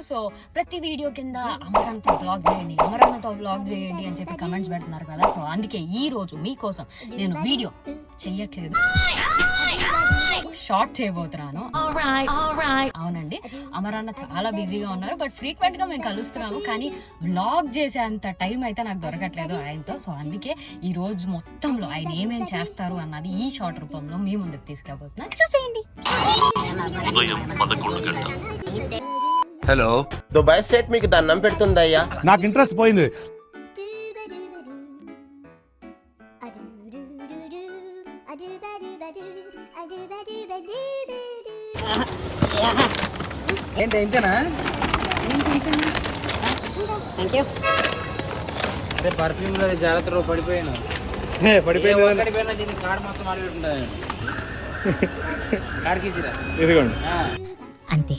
So ప్రతి video కింద అమరాన్నతో blog చేయండి, అమరాన్నతో బ్లాగ్ చేయండి అని చెప్పి కమెంట్స్ పెడుతున్నారు కదా. సో అందుకే ఈ రోజు మీకోసం నేను వీడియో చెయ్యట్లేదు, షార్ట్ చేయబోతున్నాను. అవునండి, అమరాన్న చాలా బిజీగా ఉన్నారు, బట్ ఫ్రీక్వెంట్ గా మేము కలుస్తున్నాము, కానీ బ్లాగ్ చేసేంత టైం అయితే నాకు దొరకట్లేదు ఆయనతో. సో అందుకే ఈ రోజు మొత్తంలో ఆయన ఏమేం చేస్తారు అన్నది ఈ షార్ట్ రూపంలో మీ ముందుకు తీసుకురాబోతున్నాను, చూసేయండి. హలో, దుబాయ్ సెట్ మీకు దండం పెడుతుందయ్యా. నాకు ఇంట్రెస్ట్ పోయింది. ఏంటి ఇంతేనా? అదే పర్ఫ్యూమ్ లో జాగ్రత్తలో పడిపోయాను. పడిపోయినా దీన్ని కార్డు మొత్తం ఆడిపోతుంటా. కార్డు కీసిరా ఇదిగోండి. అంతే.